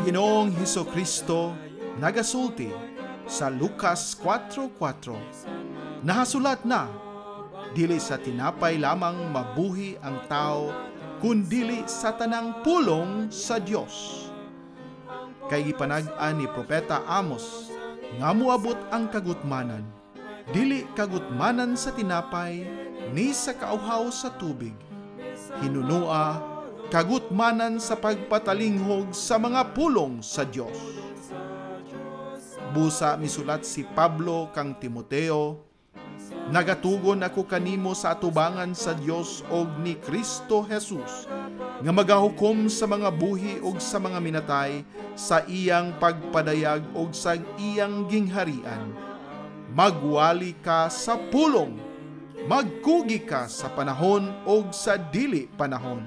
Ginoong Hesukristo nagasulti sa Lucas 4:4. Nahasulat na, dili sa tinapay lamang mabuhi ang tao, kundili sa tanang pulong sa Dios. Kay gipanag-an ni Propeta Amos, nga moabot ang kagutmanan, dili kagutmanan sa tinapay, ni sa kauhaw sa tubig. Hinunua kagutmanan sa pagpatalinghog sa mga pulong sa Dios. Busa misulat si Pablo kang Timoteo, nagatugon ako kanimo sa atubangan sa Dios og ni Kristo Jesus, nga magahukom sa mga buhi og sa mga minatay sa iyang pagpadayag og sa iyang gingharian. Magwali ka sa pulong, magkugi ka sa panahon og sa dili panahon.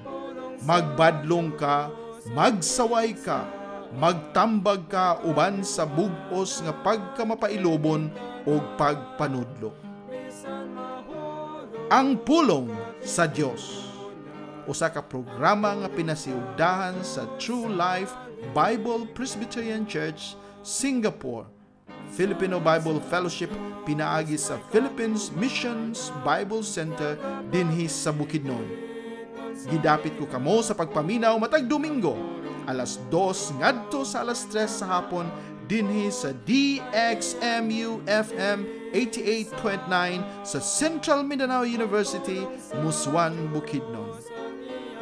Magbadlong ka, magsaway ka, magtambag ka uban sa bug-os nga pagkamapailobon o pagpanudlo. Ang pulong sa Dios, usa ka programa nga pinasiugdahan sa True Life Bible Presbyterian Church, Singapore, Filipino Bible Fellowship pinaagi sa Philippines Missions Bible Center dinhi sa Bukidnon. Gidapit ko kamo sa pagpaminaw matag Domingo, alas 2 ngadto sa alas 3 sa hapon dinhi sa DXMU FM 88.9 sa Central Mindanao University, Muswan, Bukidnon.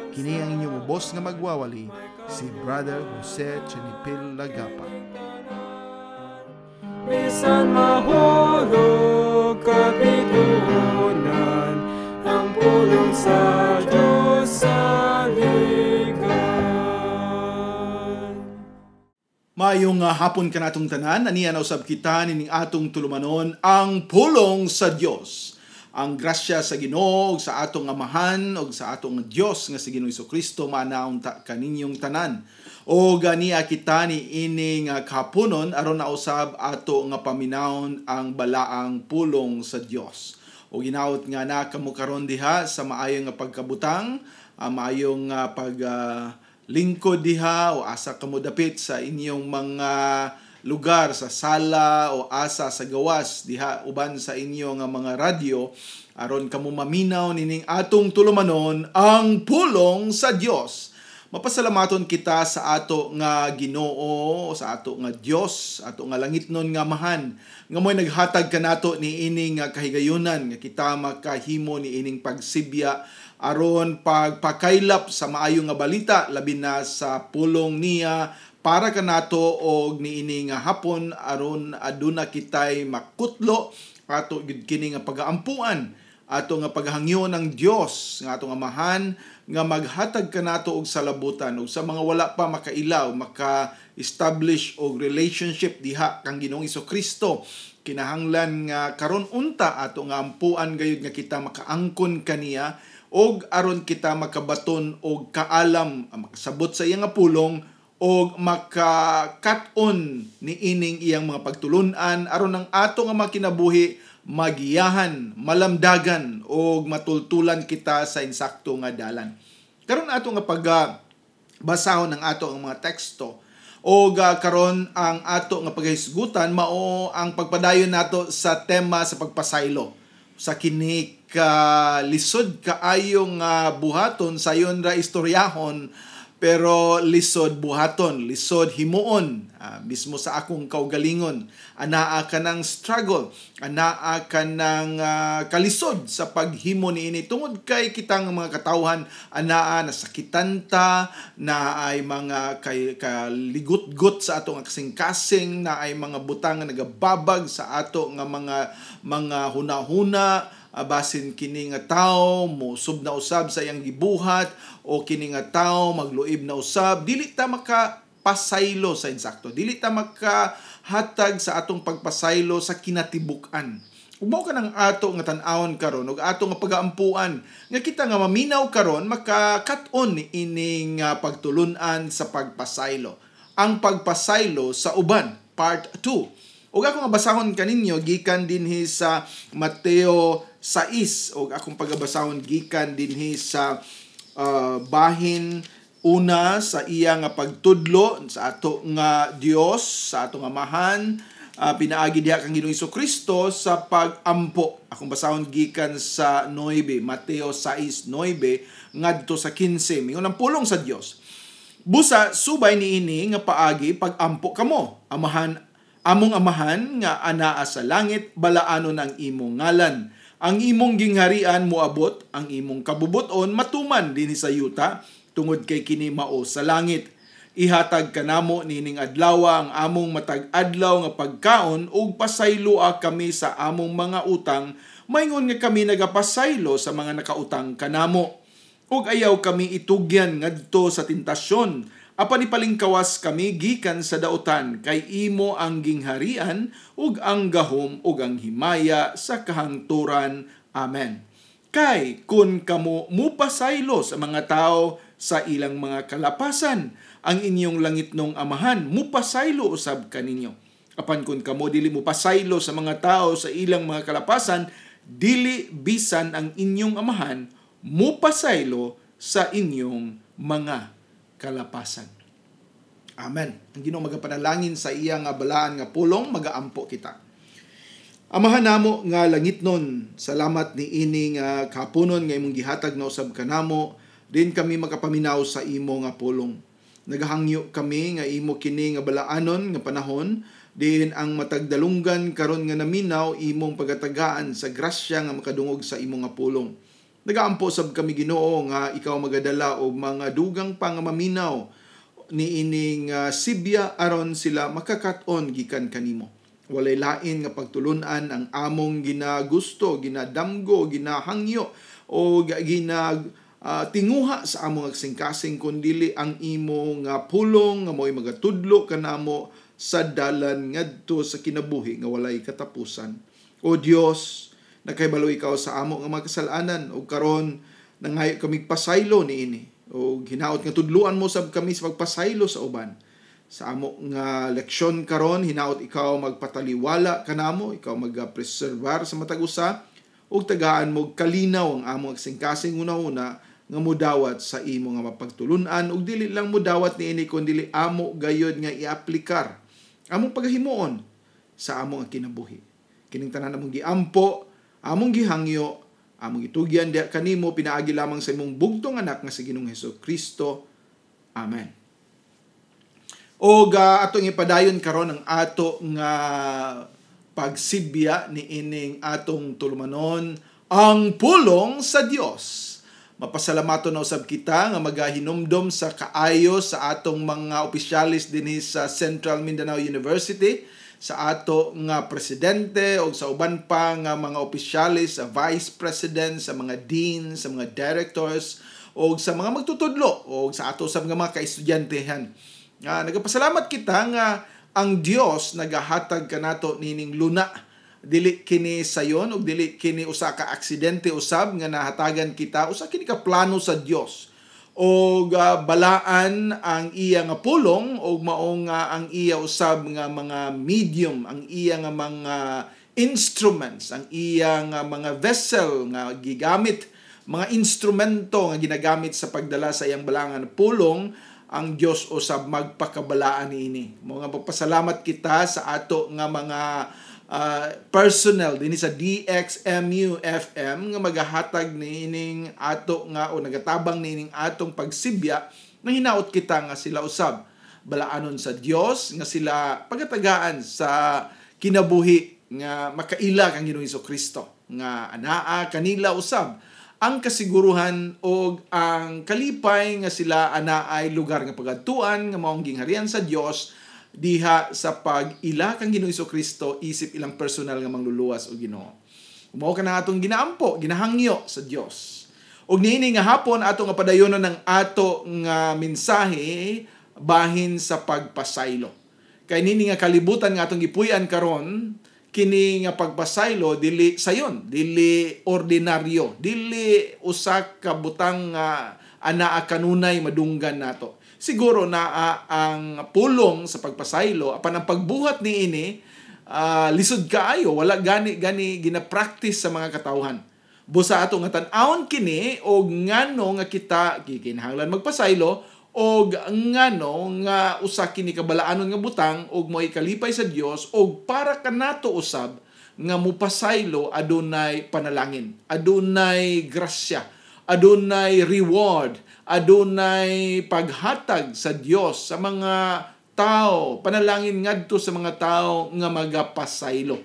Kini ang inyong ubos nga magwawali, si Brother Jose Chenipil Lagapa. Bisan mahulog kapitunan, ang pulong sa Diyos sa ligan. Mayong hapon ka natong tanan, aniya na usab kita nining atong tulumanon ang pulong sa Dios. Ang grasya sa Ginoo sa atong amahan o sa atong Dios nga si Ginoong Hesukristo manaon kaninyong tanan. O ganiya kita ni ining kahaponon aron na usab ato nga paminawon ang balaang pulong sa Dios. O ginaot nga na kamo karon diha sa maayong nga pagkabutang, maayong paglingkod diha o asa kamo dapit sa inyong mga lugar sa sala o asa sa gawas diha uban sa inyong mga radyo aron kamo maminaw nining atong tulumanon ang pulong sa Dios. Mapasalamaton kita sa ato nga Ginoo, sa ato nga Dios, ato nga langitnon nga amahan, nga mo'y naghatag kanato ni ining kahigayunan nga kita makahimo ni ining pagsibya aron pagpakaylap sa maayo nga balita labi na sa pulong niya para kanato og ni ining hapon aron aduna kitay makutlo ato gid kini nga pagaampuan ato nga paghangyo ng Dios nga atong amahan nga maghatag kanato og salabutan ug sa mga wala pa makailaw maka-establish og relationship diha kang Ginoong Hesukristo. Kinahanglan nga karon unta ato nga ampuan gayud nga kita makaangkon kaniya og aron kita makabaton og kaalam makasabot sa iyang nga pulong og maka-cut-on ni ining iyang mga pagtulun-an aron ang ato nga makinabuhi magiyahan, malamdagan o matultulan kita sa insakto nga dalan. Karon ato nga pagbasahon ng ato ang mga teksto o karon ang ato nga paghisgutan mao ang pagpadayon nato sa tema sa pagpasaylo. Sa kini ka lisod kaayong buhaton sayon ra istoryahon pero lisod buhaton, lisod himuon, mismo sa akong kaugalingon. Anaa ka ng struggle, anaa ka ng kalisod sa paghimo niini. Tungod kay kitang mga katawhan, anaa nasakitan ta, na ay mga kaligut-gut sa ato nga kasing-kasing, na ay mga butang nga nagababag sa ato nga mga huna-huna, basin kini nga tawo musub na usab sa iyang gibuhat o kini nga tawo magluib na usab, dili ta makapasaylo sa insakto, dili ta makahatag sa atong pagpasaylo sa kinatibuk-an. Ug mao ka nang ato nga tan-awon karon ug ato nga pagaampuan nga kita nga maminaw karon maka-cut-on ni ining pagtulun-an sa pagpasaylo. Ang pagpasaylo sa uban, part 2. Ug ako nga basahon kaninyo gikan dinhi sa Mateo 6 ug akong pagabasahon gikan dinhi sa bahin Una sa iya nga pagtudlo sa ato nga Dios, sa ato nga amahan, pinaagi diha kang Ginoong Jesucristo sa pagampo. Akong basahon gikan sa 9, Mateo 6:9 ngadto sa 15. Mingon ang pulong sa Dios. Busa subay niini nga paagi pagampo kamo. Among amahan nga anaa sa langit, balaanon ang imong ngalan. Ang imong gingharian moabot, ang imong kabubuton matuman dinhi sa yuta, tungod kay kini mao sa langit. Ihatag kanamo nining adlaw ang among matag adlaw nga pagkaon ug pasayloa kami sa among mga utang, mayngon nga kami nagapasaylo sa mga nakautang kanamo. Ug ayaw kami itugyan ngadto sa tentasyon, apan ipalingkawas kami gikan sa dautan, kay imo ang gingharian ug ang gahom ug ang himaya sa kahangturan. Amen. Kay kun kamo mupasaylo sa mga tao sa ilang mga kalapasan, ang inyong langitnong amahan mupasaylo usab kaninyo. Apan kun kamo dili mupasaylo sa mga tao sa ilang mga kalapasan, dili bisan ang inyong amahan mupasaylo sa inyong mga kalapasan. Amen. Ang Ginoo magapanalangin sa iya nga balaan nga pulong, magaampo kita. Amahan namo nga langitnon, salamat ni ini nga kapunon nga imong gihatag na usab kanamo, din kami makapaminaw sa imo nga pulong. Nagahangyo kami nga imo kini nga balaanon nga panahon, din ang matagdalunggan karon nga naminaw imong pagatagaan sa grasya nga makadungog sa imo nga pulong. Nagaampo sab kami Ginoo nga ikaw magadala og mga dugang pa nga maminaw ni ining sibya aron sila makakaton gikan kanimo. Walay lain nga pagtulunan ang among ginagusto, ginadamgo, ginahangyo o tinguha sa among agsingkasing, kundili ang imo nga pulong nga mo'y magatudlo kanamo sa dalan ngadto sa kinabuhi nga walay katapusan. O Dios, nakahibalo ikaw sa amo nga mga kasalanan, o karon nangayo kami pasaylo niini, o hinaot nga tudluan mo sab kami sa pagpasaylo sa uban. Sa amo nga leksyon karon, hinaot ikaw magpataliwala kanamo, ikaw magpreservar sa matag usa, ug tagaan mo kalinaw ang among agsingkasing una-una nga mudawat sa imo nga mapagtulunan, ug dili lang mudawat niini kundi amo gayod nga iaplikar among paghimuon sa among kinabuhi. Kining tanan among giampo, among gihangyo, among itugyan diha kanimo, pinaagi lamang sa imong bugtong anak nga si Ginoong Jesucristo. Amen. O atong ipadayon karon ang ato nga pagsibya ni ining atong tulumanon, ang pulong sa Dios. Mapasalamaton na usab kita nga magahinumdom sa kaayo sa atong mga opisyalis dinhi sa Central Mindanao University, sa ato nga presidente o sa uban pa nga mga opisyalis, sa vice president, sa mga dean, sa mga directors o sa mga magtutudlo o sa ato sa mga kaestudyantehan. Nagapasalamat kita nga ang Dios nagahatag kanato nining luna, dili kini sayon ug dili kini usa ka aksidente usab nga nahatagan kita, usa kini ka plano sa Dios. O balaan ang iya nga pulong o mao nga ang iya usab nga mga medium, ang iya nga mga instruments, ang iya nga mga vessel nga gigamit, mga instrumento nga ginagamit sa pagdala sa iyang balangan pulong, ang Dios usab magpakabalaan niini. Mga pagpasalamat kita sa ato nga mga personnel dinhi sa DXMU FM nga magahatag niining ato nga o nagatabang niining atong pagsibya, nga hinaot kita nga sila usab balaanon sa Dios, nga sila pagatagaan sa kinabuhi nga makaila kang Ginoong Jesucristo, nga anaa kanila usab ang kasiguruhan o ang kalipay nga sila anaay lugar nga pagadtuan nga maong gingharian sa Dios diha sa pag-ila kang Ginoong Jesucristo isip ilang personal nga mangluluwas o Ginoo. Mao ka na atong ginaampo, ginahangyo sa Dios. Og niini nga hapon atong padayonon ng ato nga mensahe bahin sa pagpasaylo. Kay nini nga kalibutan nga atong gipuy-an karon, kini nga pagpasaylo dili sayon, dili ordinaryo, dili usa ka butang nga anaa kanunay madunggan nato. Siguro na ang pulong sa pagpasaylo apan ang pagbuhat niini lisod kaayo, wala gani gina-practice sa mga katawhan. Busa ato nga tan-awon kini og ngano nga kita gikinahanglan magpasaylo og ngano nga usa kini kabalaanon nga butang og mo'y kalipay sa Dios og para kanato usab nga mupasaylo adunay panalangin, adunay grasya, adunay reward, adunay paghatag sa Dios sa mga tao, panalangin ngadto sa mga tao nga magapasaylo.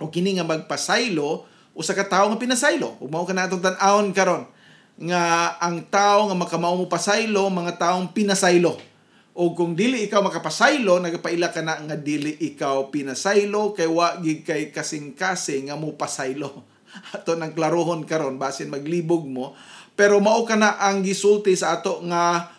O kini nga magpasaylo, usa ka tawo nga pinasaylo. Ug mao kanatong tan-awon karon nga ang tawo nga makamao mo pasaylo, mga taong pinasaylo. O kung dili ikaw makapasaylo, nagapaila ka na nga dili ikaw pinasaylo, kay wa gid kay kasing-kasing nga mo pasaylo. Ato nang klarohon karon basin maglibog mo, pero mao kana ang gisulti sa ato nga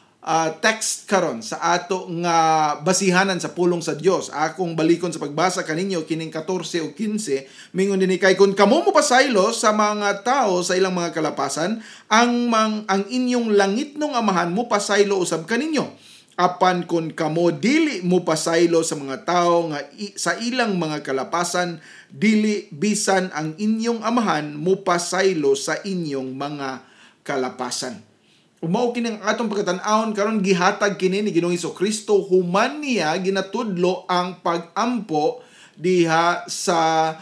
text karon, sa ato nga basihanan sa pulong sa Dios. Akong balikon sa pagbasa kaninyo kining 14 o 15, mingon dinhi kay kun kamo mo pasaylo sa mga tao sa ilang mga kalapasan, ang inyong langitnong amahan mo pasaylo usab kaninyo. Apan kun kamo dili mo pasaylo sa mga tao nga sa ilang mga kalapasan, dili bisan ang inyong amahan mo pasaylo sa inyong mga kalapasan. Umao kini ang atong pagkatan-awon karon, gihatag kini ni Ginoong Hesukristo, human niya ginatudlo ang pag-ampo diha sa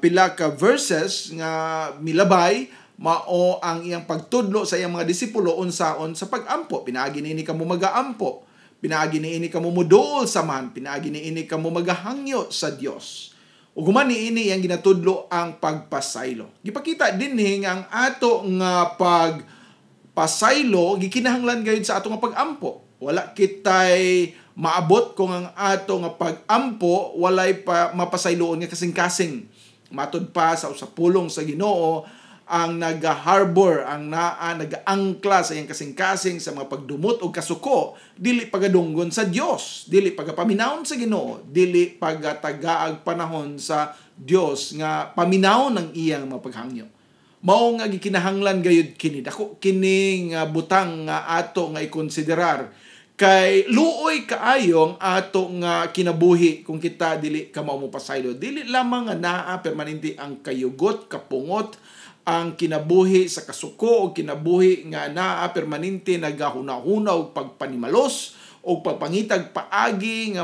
pila ka verses nga milabay. Mao ang iyang pagtudlo sa iyang mga disipulo unsaon sa pag-ampo. Pinaagi niini kamo mag-aampo, pinaagi niini kamo muduol samahan, pinaagi niini kamo magahangyo sa Dios. Ug human niini iyang ginatudlo ang pagpasaylo. Gipakita dinhi nga ang ato nga pagpasaylo gikinahanglan gayud sa ato nga pag-ampo. Wala kitay maabot kung ang ato nga pag-ampo walay pa mapasayloon nga kasing-kasing. Matud pa sa usapulong sa Ginoo ang naga-harbor, ang nag-angkla sa iyang kasing-kasing sa mga pagdumot o kasuko, dili pagadunggon sa Dios, dili pagapaminawon sa Ginoo, dili pagatagaag panahon sa Dios nga paminawon ang iyang mapaghangyo. Mao nga gikinahanglan gayud kini, dako kini nga butang nga ato nga ikonsiderar, kay luoy kaayong ato nga kinabuhi kung kita dili ka mao mo pasaylo. Dili lamang nga naa permanente ang kayugot, kapungot, ang kinabuhi sa kasuko o kinabuhi nga naa permanente nagahuna-huna og pagpanimalos o pagpangitag paagi nga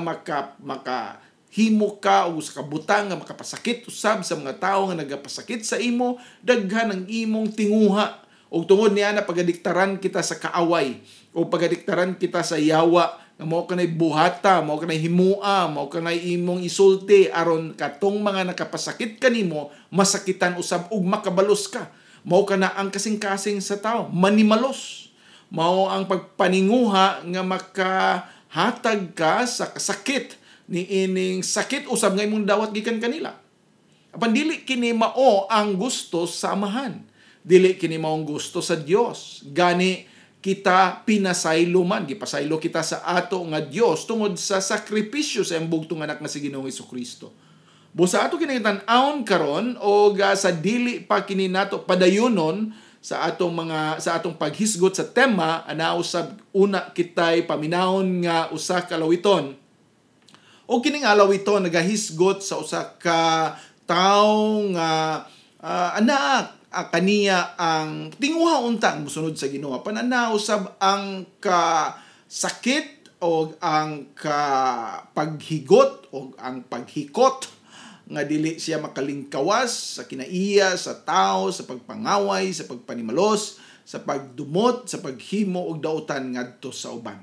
makahimo ka o sa kabutang nga makapasakit usab sa mga tao nga nagapasakit sa imo, daghan ang imong tinguha. O tungod niya na pagadiktaran kita sa kaaway o pagadiktaran kita sa yawa, nga mao kanay buhata, mao kanay himua, mao kanay imong isulti aron katong mga nakapasakit kanimo masakitan usab ug makabalos ka. Mao kana ang kasing-kasing sa tao, manimalos. Mao ang pagpaninguha nga makahatag ka sa kasakit ni ining sakit usab nga imong dawat gikan kanila. Apan dili kini mao ang gusto sa amahan. Dili kini mao ang gusto sa Dios. Gani kita pinasaylo man, gipasaylo kita sa ato nga Dios tungod sa sakripisyo sa iyang bugtong anak nga si Ginoong Hesukristo. Busa ato kinitan-aon karon o sa dili pa kini nato padayonon sa atong paghisgot sa tema, ana usab una kitay paminawon nga usa ka lawiton. O kining alawiton nagahisgot sa usa ka tawo nga anak kaniya ang tinguha unta ang musunod sa Ginoo. Pananaw usab ang kasakit o ang paghigot o ang paghikot nga dili siya makalingkawas sa kinaiya, sa tao, sa pagpangaway, sa pagpanimalos, sa pagdumot, sa paghimo og dautan ngadto sa uban.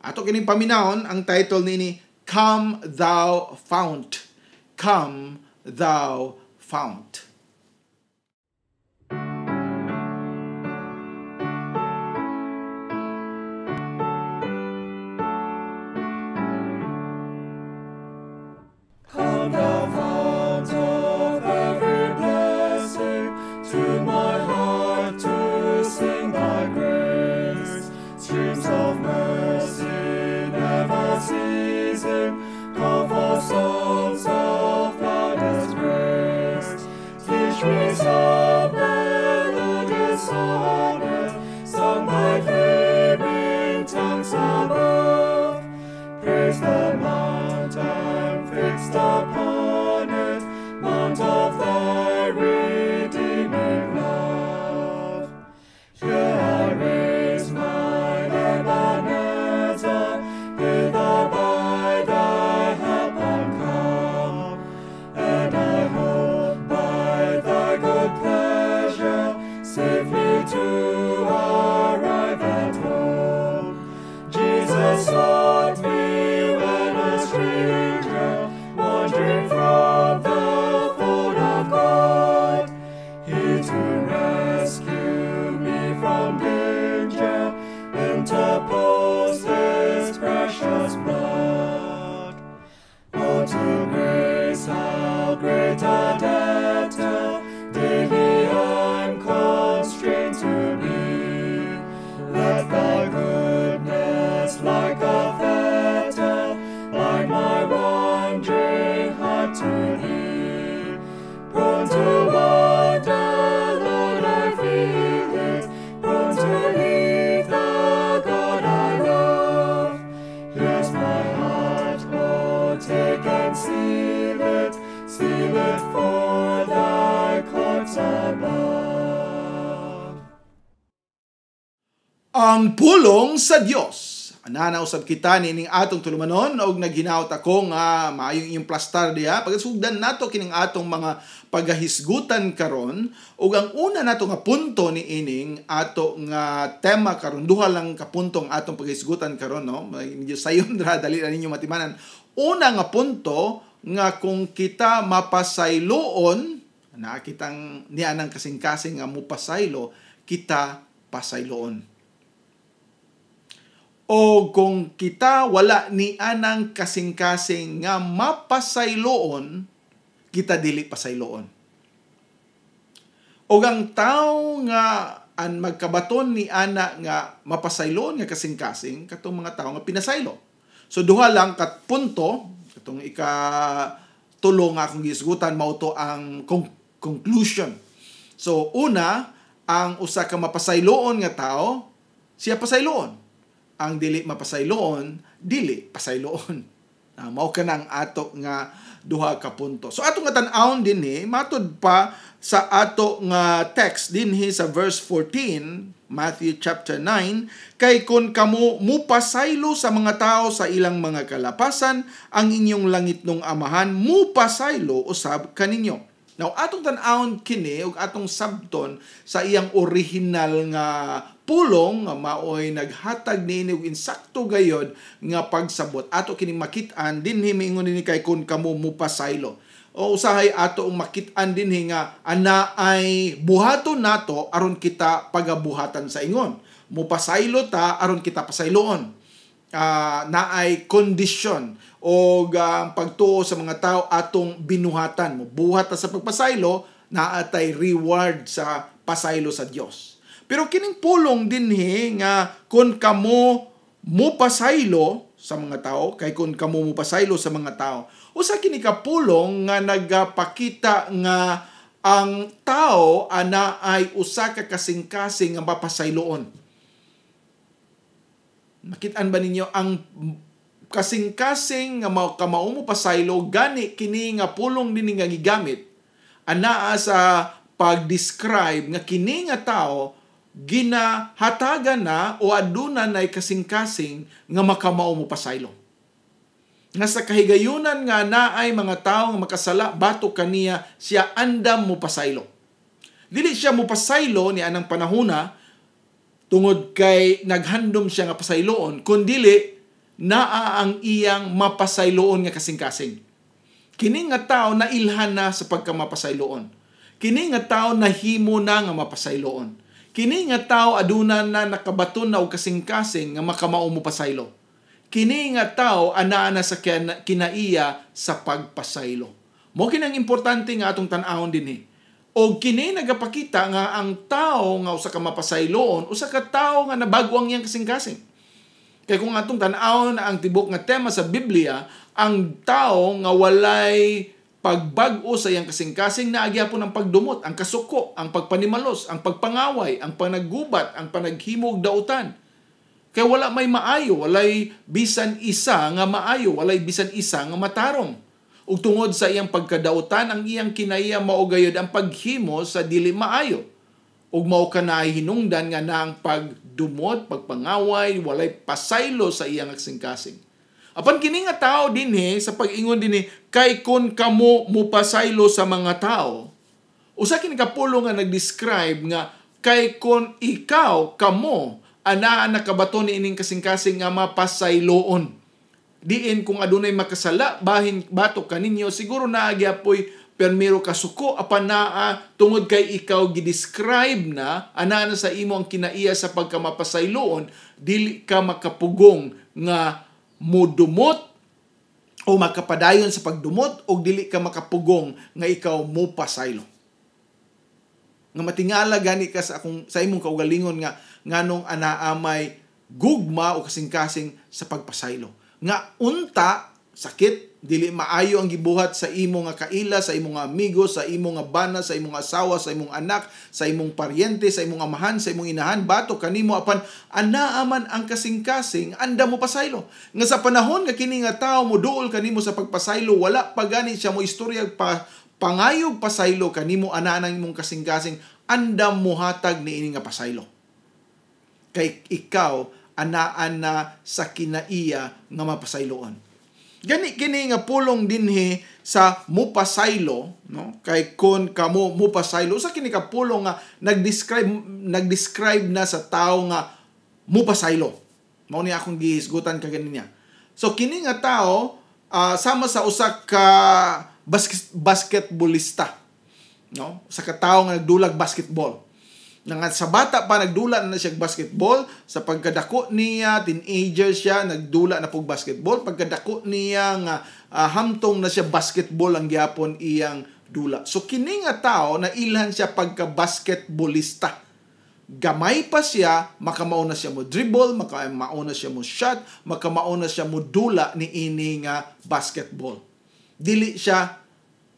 Ato kining paminahon ang title nini, Come Thou Fount. Come Thou Fount. Come thou fount of every blessing, tune my heart to sing thy grace. Streams of mercy never ceasing, come for souls of gladness grace. ang pulong sa Dios. Anana usab kita nining atong tulumanon og naghinaot ako nga maayong iyong plastar diha pagsugdan nato kining atong mga pagahisgutan karon ug ang una nato nga punto ni ining ato nga tema karon duha lang ka punto ang atong pagahisgutan karon no medyo sayon ra dali ra ninyo matimanan. Una nga punto nga kung kita mapasayloon na kitang nianang kasing-kasing nga mupasaylo kita pasayloon. O kung kita wala ni anang kasing-kasing nga mapasayloon, kita dili pasayloon. O ang tao nga ang magkabaton ni ana nga mapasayloon nga kasing-kasing, katong mga tao nga pinasaylo. So duha lang kat punto, katong ikatulo nga akong gisgutan, mao to ang conclusion. So una, ang usa ka mapasayloon nga tao, siya pasayloon. Ang dili mapasayloon, dili pasayloon. Mao ka na ang ato nga duha ka punto. So ato nga tan-awon dinhi, matud pa sa ato nga text dinhi sa verse 14, Matthew chapter 9, kay kun kamo mupasaylo sa mga tao sa ilang mga kalapasan, ang inyong langitnong amahan mupasaylo usab kaninyo. Now, atong tan-awon kini ug atong sabton sa iyang original nga pulong nga maoy naghatag niini og insakto gayod nga pagsabot. Ato kini makit-an dinhi miingon dinhi kay kun kamo mupasaylo. O usahay ato ang makit-an dinhi nga ana ay buhaton nato aron kita pagabuhatan sa ingon. Mupasaylo ta aron kita pasayloon. Naay kondisyon o pagtuo sa mga tao atong binuhatan mo. Buhat ta sa pagpasaylo, naatay reward sa pasaylo sa Dios. Pero kining pulong dinhi nga kun kamo mupasaylo sa mga tao, kay kun kamo mupasaylo sa mga tao, usa kini ka pulong nga nagapakita nga ang tao ana ay usa ka kasing-kasing nga mapasayloon. Makit-an ba ninyo ang kasing-kasing nga kamao mo pasaylo gani kini nga pulong dinhi nga gigamit anaa sa pag-describe nga kini nga tao ginahatagan na o aduna nay kasing-kasing nga makamao mo pasaylo. Nga sa kahigayunan nga naay mga tao nga makasala batok kaniya siya andam mo pasaylo. Dili siya mo pasaylo ni anang panahona tungod kay naghandom siya nga pasayloon kundi naa ang iyang mapasayloon nga kasing-kasing. Kini nga tao na ilhan na sa pagkamapasayloon. Kini nga tao nahimo na nga mapasayloon. Kini nga tao aduna na nakabaton na og kasing-kasing nga makamao mo pasaylo. Kini nga tao anaa na sa kinaiya sa pagpasaylo. Mo kinang importante nga atong tan-awon dinhi. O kini nagapakita nga ang tao nga usa ka mapasayloon, usa ka tao nga nabago ang iyang kasing-kasing. Kaya kung atong tan-awon ang tibok nga tema sa Biblia, ang tao nga walay pagbag-o sa iyang kasing-kasing naagya po ng pagdumot, ang kasuko, ang pagpanimalos, ang pagpangaway, ang panaggubat, ang panaghimog dautan. Kaya wala may maayo, walay bisan isa nga maayo, walay bisan isa nga matarong. Ug tungod sa iyang pagkadautan, ang iyang kinaiya maugayod ang paghimo sa dili maayo. Ug mao kanay hinungdan nga na ang pagdumot, pagpangaway, walay pasaylo sa iyang kasing-kasing. Apan kini nga tao dinhi sa pag-ingon dinhi kay kun kamo mupasaylo sa mga tao. Usa kini ka pulo nga nag-describe nga kay kun ikaw kamo ana nakabaton ni ining kasing-kasing nga mapasayloon. Diin kung adunay makasala bahin batok kaninyo siguro naagya poy permiro kasuko apan naa tungod kay ikaw gidescribe na ana na sa imo ang kinaiya sa pagkamapasayloon dili ka makapugong nga modumot o makapadayon sa pagdumot o dili ka makapugong nga ikaw mo pasaylo. Nga matingala gani ka sa imong kaugalingon nga nganong anaa may gugma o kasing-kasing sa pagpasaylo. Nga unta sakit dili maayo ang gibuhat sa imo nga kaila, sa imong amigo, sa imong nga bana, sa imong asawa, sa imong anak, sa imong paryente, sa imong amahan, sa imong inahan, bato kanimo apan anaa man ang kasing-kasing anda mo pasaylo. Nga sa panahon nga kini nga tawo mo duol kanimo sa pagpasaylo, wala pa gani siya mo istorya pangayog pasaylo kanimo ana nang imong kasing-kasing anda mo hatag niini nga pasaylo. kay ikaw anaan na sa kinaiya nga mapasayloon. Gani kini nga pulong dinhi sa mupasaylo, no? Kay kon kamo mupasaylo, usa kini ka pulong nga nagdescribe na sa tao nga mupasaylo. Mao ni akong gihisgutan kaganin niya. So kini nga tao sama sa usa ka basketballista, no? Sa ka tawo nga nagdulag basketball. Nga sa bata pa nagdula na siya basketball, sa pagkadako niya teenager siya nagdula na pug basketball, pagkadako niya nga hamtong na siya basketball ang gyapon iyang dula. So kini nga tao na ilhan siya pagka basketballista. Gamay pa siya, makamao na siya mo dribble, makamao na siya mo shot, makamao na siya mo dula ni ini nga basketball. Dili siya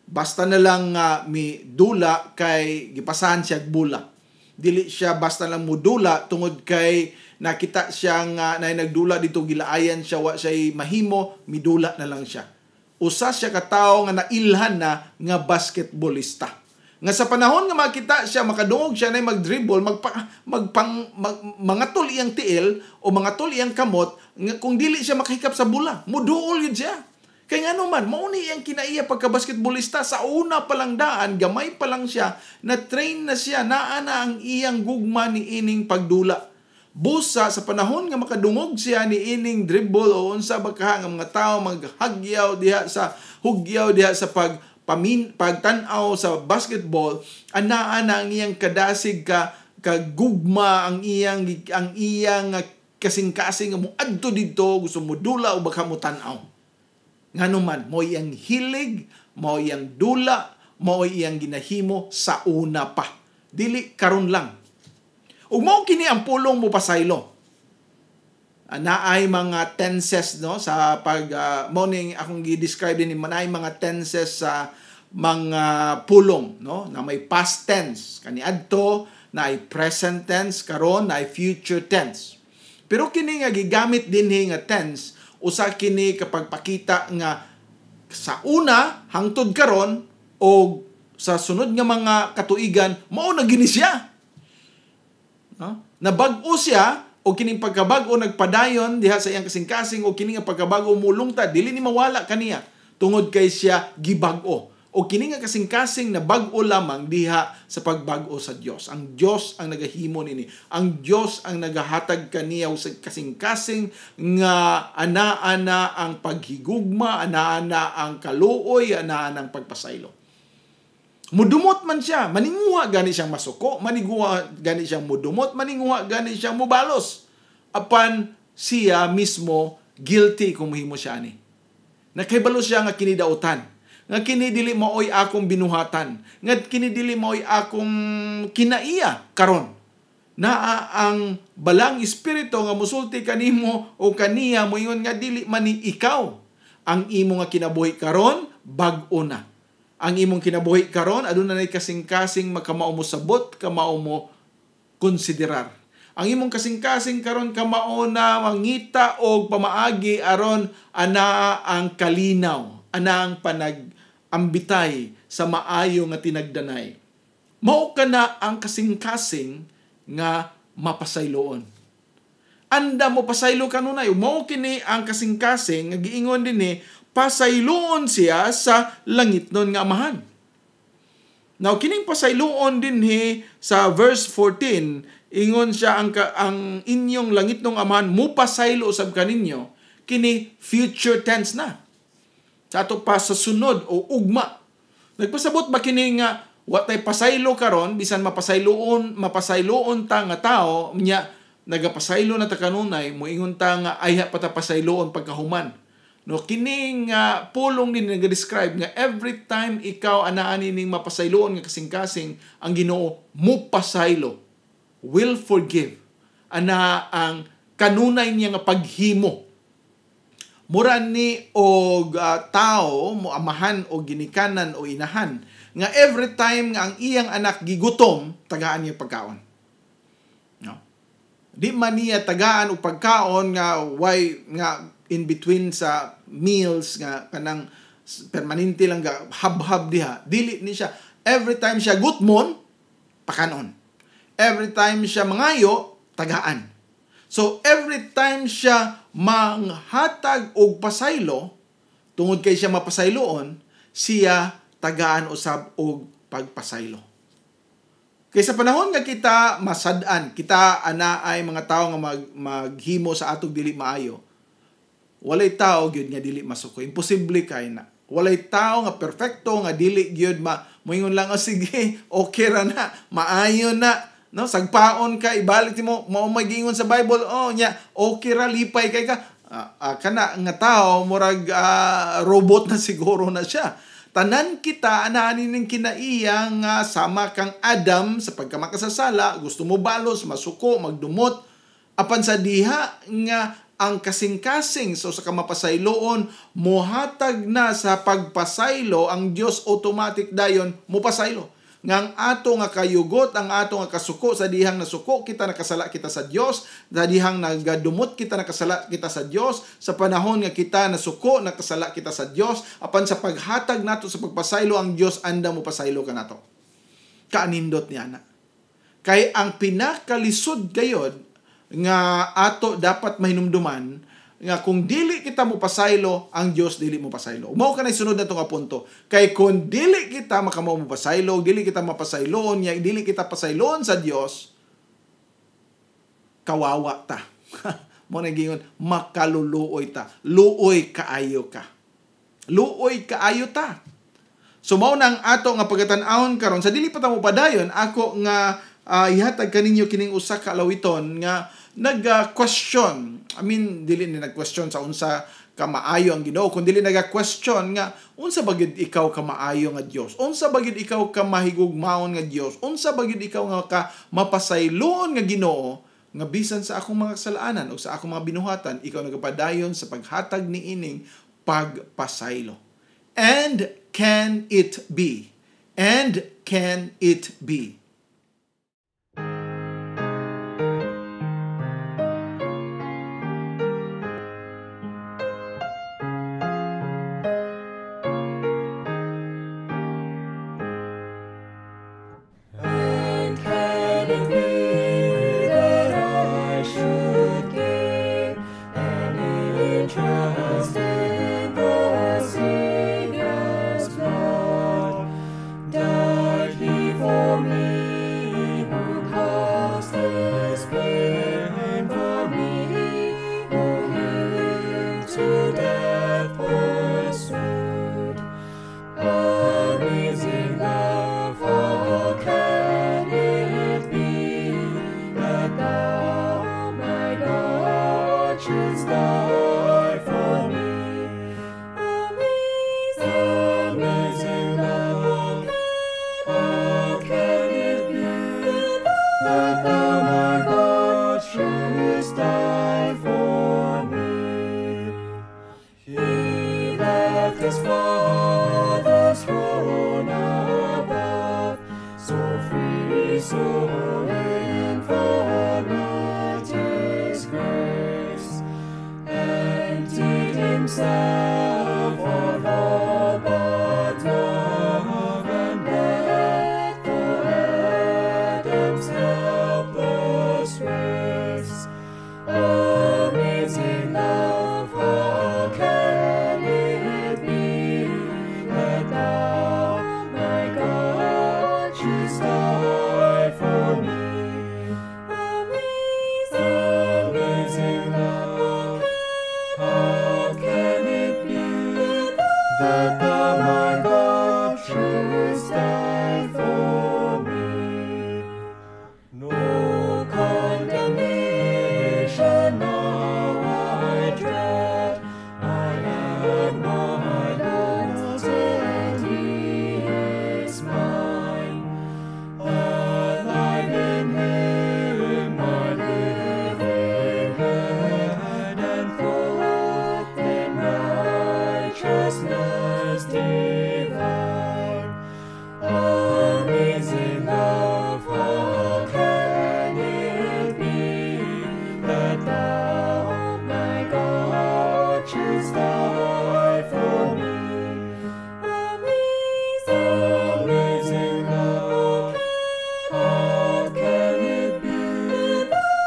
basta na lang mi dula kay gipasahan siya bula. Dili siya basta lang mudula tungod kay nakita siya nga na nagdula dito gilaayan siya wa siya mahimo, midula na lang siya. Usa siya ka tawo nga nailhan na nga basketballista. Nga sa panahon nga makita siya makadungog siya na mag-dribble, mangatol iyang tiil o mangatol iyang kamot nga kung dili siya makahikap sa bula, muduol yun siya. Kaya nga naman, mauni ang kinaiya pagka-basketballista, sa una palang daan, gamay pa lang siya, na-train na siya, naana ang iyang gugma ni ining pagdula. Busa, sa panahon nga makadungog siya ni ining dribble o unsa baka nga mga tao maghagyaw diha sa pagtanaw sa basketball, anaan na ang iyang kadasig kagugma, ang iyang kasing-kasing mo adto dito, gusto mo dula o baka mo tanaw. Nganuman, mo iyang hilig, mo iyang dula, mo iyang ginahimo sa una pa. Dili karon lang. Ug mao kini ang pulong mo pasaylo. Naay mga tenses, no, sa pag mao ning akong gi-describe din manay mga tenses sa mga pulong, no, na may past tense kaniadto, na ay present tense karon, na ay future tense. Pero kini nga gigamit dinhi nga tense usa kini kapag pakita nga sa una hangtod karon o sa sunod nga mga katuigan mao na gini siya. No? Nabag-o siya o kining pagkabag-o nagpadayon diha sa iyang kasing-kasing o kining pagkabag-o mulungtad dili ni mawala kaniya tungod kay siya gibag-o. O kini nga kasing-kasing na bag-o lamang diha sa pagbag-o sa Dios. Ang Dios ang nagahimo nini. Ang Dios ang nagahatag kaniya sa kasing-kasing nga ana-ana ang paghigugma, ana-ana ang kaluoy, ana-ana ang pagpasaylo. Mudumot man siya, maninguha gani siyang masuko, maninguha gani siyang mudumot, maninguha gani siyang mubalos. Apan siya mismo guilty kung mahimo siya ani. Nakahibalo siya nga kinidautan. Nga kini dili maoy akong binuhatan, nga kini dili maoy akong kinaiya karon. Naa ang balang espiritu nga musulti kanimo o kaniya moingon nga dili man ni ikaw ang imo nga kinabuhi karon bag-o na. Ang imong kinabuhi karon aduna nay kasing-kasing makamao mo sabot, kamao mo konsiderar. Ang imong kasing-kasing karon kamao na mangita og pamaagi aron ana ang kalinaw, ana ang ambitay sa maayo nga tinagdanay. Mao kana ang kasing-kasing nga mapasayloon. Anda mo pasaylo kanunay, mao kini ang kasing-kasing nga giingon dinhi pasayloon siya sa langitnon nga amahan. Now kining pasayloon dinhi sa verse 14, ingon siya ang inyong langitnong amahan mo pasaylo usab kaninyo, kini future tense na. Sa ato pa sa sunod o ugma. Nagpasabot ba kini nga watay pasaylo karon bisan mapasayloon ta nga tao nya nagapasaylo na ta kanunay moingon ta nga ayha pa ta pasayloon pagkahuman. No kini nga pulong din nag-describe nga every time ikaw anaan ning mapasayloon nga kasing-kasing ang Ginoo mo pasaylo will forgive. Ana ang kanunay niya nga paghimo. Mura ni og tao mo amahan o ginikanan o inahan nga every time nga ang iyang anak gigutom tagaan niya pagkaon. No? Di man niya tagaan og pagkaon nga why nga in between sa meals nga kanang permanente lang ga hab-hab diha. Dili ni siya every time siya gutmon pakanon. Every time siya mangayo tagaan. So every time siya manghatag og pasaylo, tungod kay siya mapasayloon, siya tagaan usab og pagpasaylo. Kay sa panahon nga kita masad-an, kita ana ay mga tao nga maghimo sa atong dili maayo. Walay tao gyud nga dili masuko. Imposible kay na. Walay tao nga perfecto nga dili gyud moingon lang sige, okay ra na, maayo na. No, sagpaon ka ibalik mo mao magingon sa Bible, nya okay ra lipay kay ka. Kana nga tao murag robot na siguro na siya. Tanan kita anani ning kinaiya nga sama kang Adam sa pagkamakasasala, gusto mo balos, masuko, magdumot, apan sa diha nga ang kasing-kasing so sa kamapasayloon mohatag na sa pagpasaylo ang Dios automatic dayon mo pasaylo. Nga ang ato nga kayugot, ang ato nga kasuko, sa dihang nasuko kita nakasala kita sa Dios, sa dihang nagadumot kita nakasala kita sa Dios, sa panahon nga kita nasuko nakasala kita sa Dios, apan sa paghatag nato sa pagpasaylo ang Dios anda mo pasaylo ka nato. Kaanindot niya na. Kay ang pinakalisod gayod nga ato dapat mahinumduman nga kung dili kita mo pasaylo, ang Dios dili mo pasaylo. Mao kanay sunod na nga punto. Kay kung dili kita makamaw mo pasaylo, dili kita mapasayloon, dili kita pasayloon sa Dios, kawawa ta. Mo na gingon, makaluluoy ta. Luoy kaayo ka. Luoy kaayo ta. So mao nang ato nga pagatan-ahon karon sa dili pa ta mo padayon, ako nga ihatag kaninyo kining usa ka alawiton nga nag-question. Dili ni nag-question sa unsa ka maayo ang Ginoo, kundi dili nag-question nga unsa bagid ikaw ka maayo nga Dios? Unsa bagid ikaw ka mahigugmaon nga Dios? Unsa bagid ikaw nga ka mapasayloon nga Ginoo nga bisan sa akong mga kasalanan o sa akong mga binuhatan, ikaw nagapadayon sa paghatag ni ining pagpasaylo. And can it be? And can it be?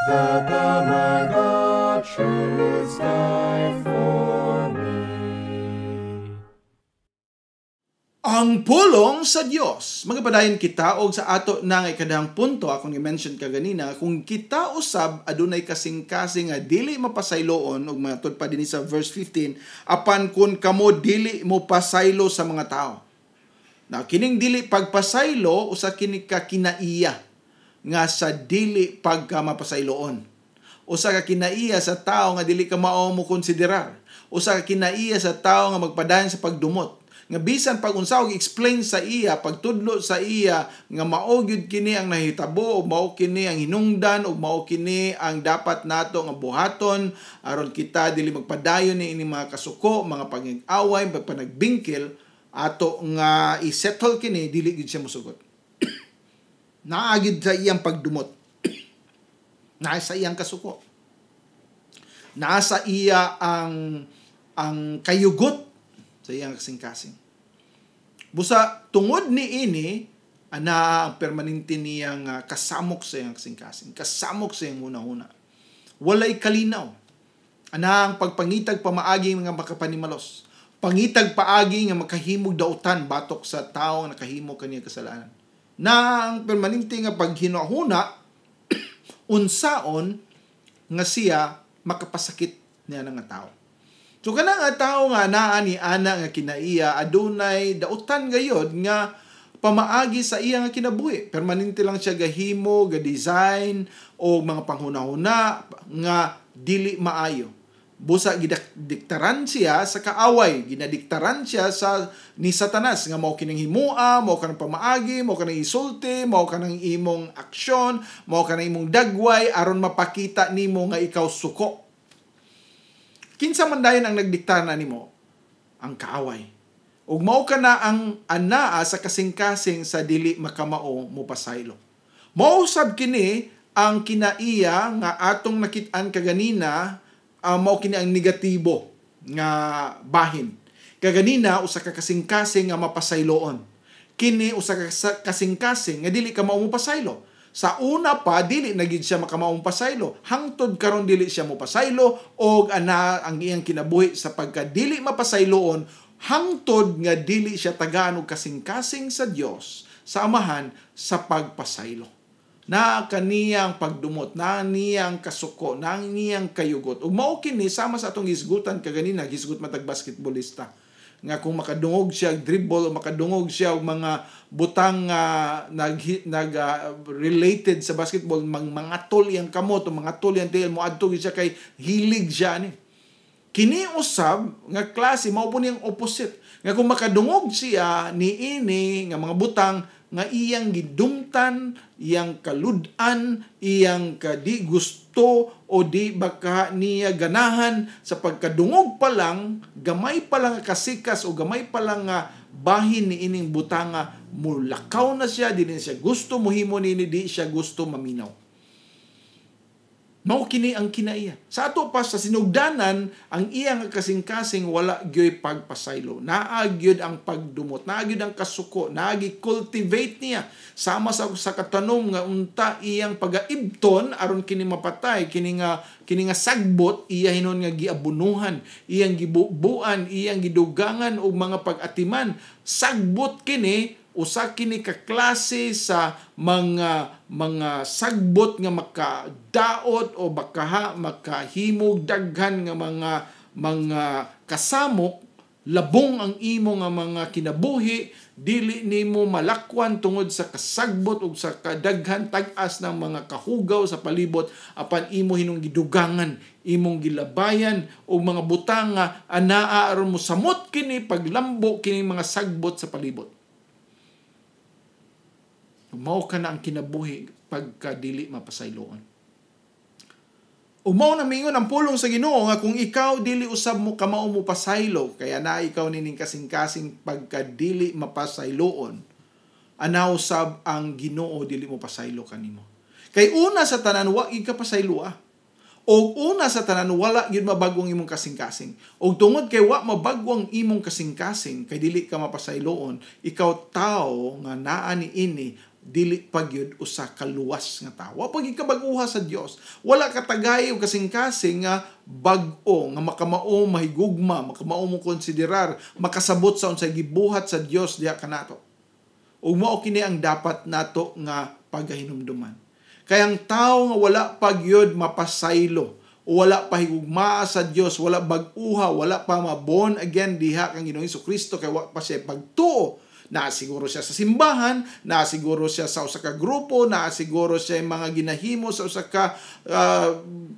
that thou, my God, ang pulong sa Dios. Magapadayon kita og sa ato nang ikadahang punto akong i-mention kaganina, kung kita usab adunay kasing-kasing nga dili mapasayloon og matud pa dinhi sa verse 15, apan kun kamo dili mo pasaylo sa mga tao. Na kining dili pagpasaylo usa kini ka kinaiya nga sa dili pagka mapasayloon. Usa ka kinaiya sa tao nga dili ka mao mo konsiderar. Usa ka kinaiya sa tao nga magpadayon sa pagdumot. Nga bisan pag unsa og explain sa iya, pagtudlo sa iya nga mao gyud kini ang nahitabo o mao kini ang hinungdan o mao kini ang dapat nato nga buhaton aron kita dili magpadayon ni ini mga kasuko, mga pag-away, pagpanagbingkil ato nga i-settle kini dili gyud siya mosugot. Naagid sa iyang pagdumot. Naa sa iyang kasuko. Nasa iya ang kayugot sa iyang kasing-kasing. Busa tungod ni ini ana ang permanente niyang kasamok sa iyang kasing-kasing, kasamok sa iyang una-una. Walay kalinaw. Ana ang pagpangitag pamaagi nga makapanimalos. Pangitag paagi nga makahimog dautan batok sa tawo nga nakahimo kaniya kasalanan. Na ang permanente nga paghinahuna unsaon nga siya makapasakit niya nga tao. So kana nga tao nga naa ni ana nga kinaiya adunay dautan gayod nga pamaagi sa iya nga kinabuhi. Permanente lang siya gahimo, ga-design o mga panghuna-huna nga dili maayo. Busa gidiktaran siya sa kaaway, ginadiktaran siya sa ni Satanas nga mao kining himua, mao kanang pamaagi, mao kanang isulti, mao kanang imong aksyon, mao kanang imong dagway aron mapakita nimo nga ikaw suko. Kinsa man dayon ang nagdiktar na nimo? Ang kaaway. Ug mao kana ang anaa sa kasing-kasing sa dili makamao mo pasaylo. Mao sab kini ang kinaiya nga atong nakit-an kaganina, mao kini ang negatibo nga bahin. Kaganina usa ka kasing-kasing nga mapasayloon. Kini usa ka kasing-kasing nga dili ka mao mo pasaylo. Sa una pa, dili na gid siya makamaong pasaylo. Hangtod karon dili siya mo pasaylo og ana ang iyang kinabuhi sa pagka-dili mapasayloon, hangtod nga dili siya tagaan og kasing-kasing sa Dios sa Amahan sa pagpasaylo. Na kaniyang pagdumot, na niyang kasuko, na niyang kayugot. Ug mao kini sama sa atong gisgutan kaganina, gisgut matag basketballista. Nga kung makadungog siya dribble o makadungog siya og mga butang related sa basketball, mga tol yang kamot o mga tol yang tail mo adto siya kay hilig siya ni. Kini usab nga klase mao po niyang opposite. Nga kung makadungog siya niini nga mga butang nga iyang gidumtan, iyang kalud-an, iyang kadi gusto o di baka niya ganahan sa pagkadungog pa lang, gamay pa lang kasikas o gamay pa lang nga bahin ni ining butanga, mulakaw na siya, di siya gusto muhimo ni di siya gusto maminaw. Mao kini ang kinaiya. Sa ato pa sa sinugdanan, ang iyang kasing-kasing wala gyoy pagpasaylo. Naa gyud ang pagdumot, naa gyud ang kasuko, naa gi-cultivate niya sama sa katanom nga unta iyang pagaibton aron kini mapatay, kini nga sagbot iya hinon nga giabunuhan, iyang gibubuan, iyang gidugangan og mga pag-atiman. Sagbot kini usa kini ka klase sa mga sagbot nga makadaot o baka makahimog daghan nga mga kasamok, labong ang imo nga mga kinabuhi, dili nimo malakwan tungod sa kasagbot ug sa kadaghan tag-as ng mga kahugaw sa palibot apan imo hinung gidugangan, imong gilabayan og mga butang nga anaa aron mo samot kini paglambo kini mga sagbot sa palibot. Mao ka na ang kinabuhi pagkadili mapasayloon. Mao na mingon ang pulong sa Ginoo nga kung ikaw dili usab mo kamao mo pasaylo, kaya na ikaw nining kasing-kasing pagkadili mapasayloon, ana usab ang Ginoo dili mo pasaylo kanimo. Kay una sa tanan wa gid ka pasayloa. Og una sa tanan wala gyud mabagong imong kasing-kasing. Og tungod kay wa mabagong imong kasing-kasing kay dili ka mapasayloon, ikaw tao nga naa ni ini dili pagyud usa ka luwas nga tawo. Wa pag ikabag-uha sa Dios. Wala ka tagay o kasing-kasing nga bag-o nga makamao mahigugma, makamao mo konsiderar, makasabot sa unsay gibuhat sa Dios diha kanato. Ug mao kini ang dapat nato nga pagahinumduman. Kaya ang tawo nga wala pagyud mapasaylo, o wala pa higugmaa sa Dios, wala bag-uha, wala pa ma-born again diha kang Ginoong Hesukristo, kay wa pa siya pagtuo. Naasiguro siya sa simbahan, naasiguro siya sa usa ka grupo, naasiguro siya mga ginahimo sa usa ka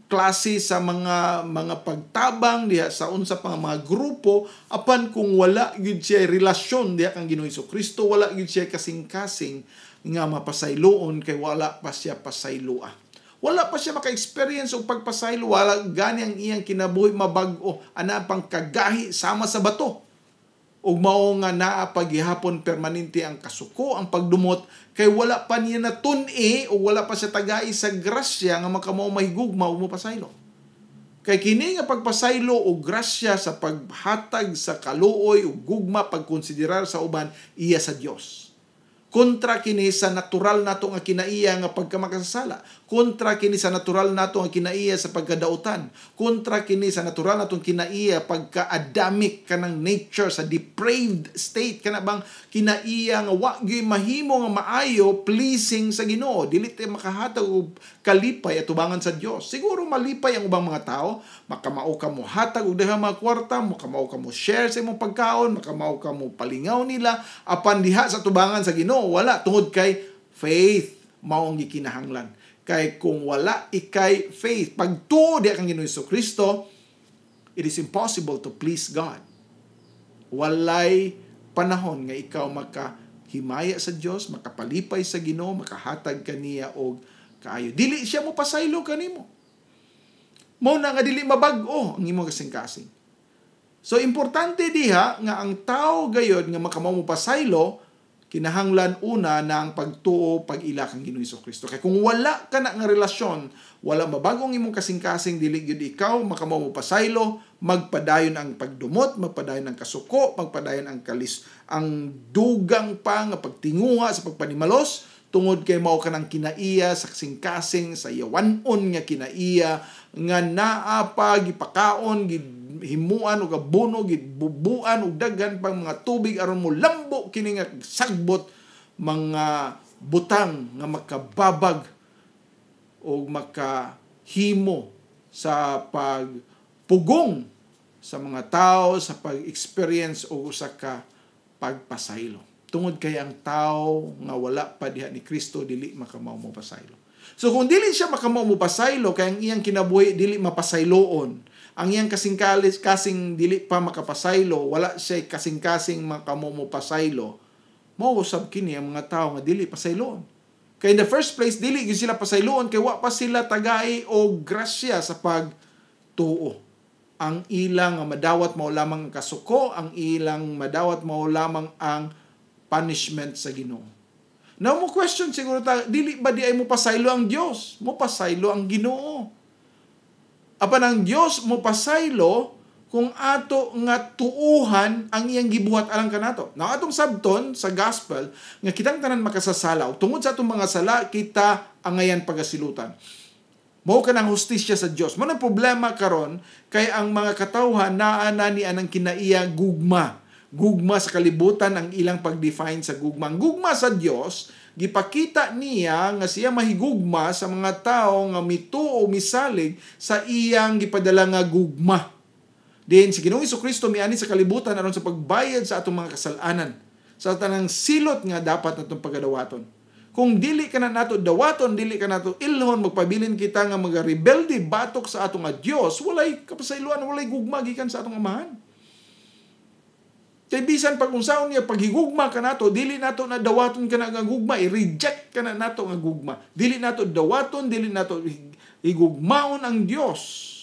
klase sa mga pagtabang diha sa unsa pang mga grupo, apan kung wala gyud siya relasyon diha kang Ginoong Hesukristo, wala gyud siya kasing-kasing nga mapasayloon, kay wala pa siya pasayloa. Wala pa siya maka-experience og pagpasaylo, wala gani ang iyang kinabuhi mabag-o, ana pang kagahi sama sa bato. Ug mao nga naa paghihapon permanente ang kasuko, ang pagdumot, kay wala pa niya natun-i o wala pa siya tagay sa grasya nga makamao mahigugma o mapasaylo. Kay kini nga pagpasaylo o grasya sa paghatag sa kaluoy o gugma, pagkonsiderar sa uban, iya sa Dios. Kontra kini sa natural nato nga kinaiya nga pagkamakasasala. Kontra kini sa natural nato nga kinaiya sa pagkadautan. Kontra kini sa natural natong kinaiya pagka-adamic kanang nature sa depraved state, kana bang kinaiya nga wa gyud mahimo nga maayo pleasing sa Ginoo, dili tay makahatag og kalipay atubangan sa Dios. Siguro malipay ang ubang mga tao, makamao ka mo hatag og daghang mga kwarta, makamao ka mo share sa imong pagkaon, makamao ka mo palingaw nila, apan diha sa tubangan sa Ginoo wala, tungod kay faith mao ang gikinahanglan. Kay kung wala ikay faith, pagtuo diha kang Ginoong Hesukristo, it is impossible to please God. Walay panahon nga ikaw makahimaya sa Dios, makapalipay sa Ginoo, makahatag kaniya og kaayo. Dili siya mo pasaylo kanimo. Mao na nga dili mabag-o ang imong kasing-kasing. So importante diha nga ang tao gayod nga makamao mo pasaylo, kinahanglan una na ang pagtuo, pag-ila kang Ginoong Hesukristo. Kaya kung wala ka na nga relasyon, wala mabagong imong kasing-kasing, dili gyud ikaw makamao mo pasaylo, magpadayon ang pagdumot, magpadayon ang kasuko, magpadayon ang ang dugang pa nga pagtinguha sa pagpanimalos, tungod kay mao ka ng kinaiya sa kasing-kasing, sa yawanon nga kinaiya, nga naa pa gipakaon, himuan og abono, gibubuan og daghan pang mga tubig aron mo lambo kini nga sagbot mga butang nga makababag o makahimo sa pagpugong sa mga tao, sa pag-experience o usa ka pagpasaylo. Tungod kay ang tao nga wala pa diha ni Kristo dili makamao mo pasaylo. So kung dili siya makamao mo pasaylo, kay ang iyang kinabuhi dili mapasayloon, ang iyang kasing dili pa makapasaylo, wala siya kasing-kasing makamao mo pasaylo, mao usab kini ang mga tao nga dili pasayloon. Kay in the first place dili gyud sila pasayloon kay wa pa sila tagay og grasya sa pagtuo. Ang ilang madawat mao lamang ang kasuko, ang ilang madawat mao lamang ang punishment sa Ginoo. Now mo question siguro ta, dili ba di ay mo pasaylo ang Dios? Mo pasaylo ang Ginoo. Apan ang Dios mo pasaylo kung ato nga tuuhan ang iyang gibuhat alang kanato. Now atong sabton sa gospel nga kitang tanan makasasala, tungod sa atong mga sala kita angayan pagasilutan. Mao kanang hustisya sa Dios. Mao ang problema karon kay ang mga katawhan naa na ni anang kinaiya gugma. Gugma sa kalibutan ang ilang pag-define sa gugma. Ang gugma sa Dios, gipakita niya nga siya mahigugma sa mga tao nga mituo misalig sa iyang gipadala nga gugma. Then si Ginoong Hesukristo miani sa kalibutan aron sa pagbayad sa atong mga kasalanan, sa tanang silot nga dapat natong pagadawaton. Kung dili ka na nato dawaton, dili ka nato ilhon, magpabilin kita nga magarebelde batok sa atong nga Dios, walay kapasayloan, walay gugma gikan sa atong amahan. Kay bisan pag unsaon niya paghigugma ka nato, dili nato na dawaton ka na nga gugma, i-reject ka na nato nga gugma. Dili nato dawaton, dili nato igugmaon ang Dios.